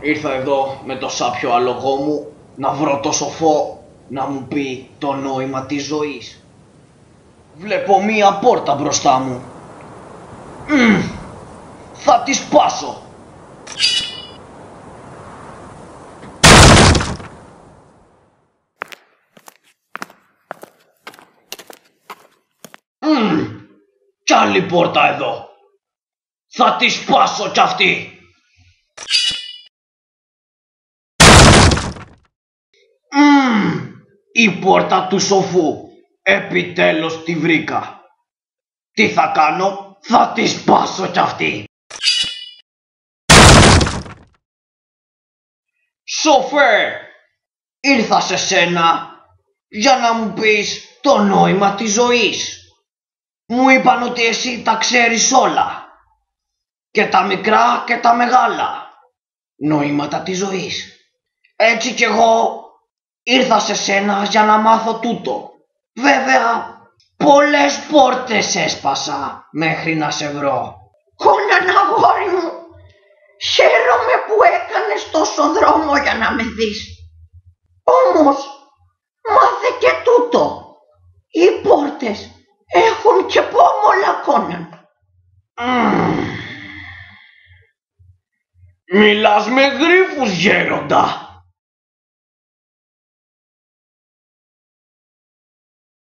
Ήρθα εδώ με το σάπιο άλογό μου να βρω το σοφό να μου πει το νόημα της ζωής. Βλέπω μία πόρτα μπροστά μου. Θα τη σπάσω. Κι άλλη πόρτα εδώ. Θα τη σπάσω κι αυτή. Η πόρτα του σοφού. Επιτέλους τη βρήκα. Τι θα κάνω, θα τη σπάσω κι αυτή. Σοφέ, ήρθα σε σένα για να μου πεις το νόημα της ζωής. Μου είπαν ότι εσύ τα ξέρεις όλα. Και τα μικρά και τα μεγάλα νοήματα της ζωής. Έτσι κι εγώ ήρθα σε σένα για να μάθω τούτο. Βέβαια, πολλές πόρτες έσπασα μέχρι να σε βρω. Κόναν, αγόρι μου, χαίρομαι που έκανες τόσο δρόμο για να με δεις. Όμως, μάθε και τούτο. Οι πόρτες έχουν και πόμολα, Κόναν. Μιλάς με γρίφους, γέροντα.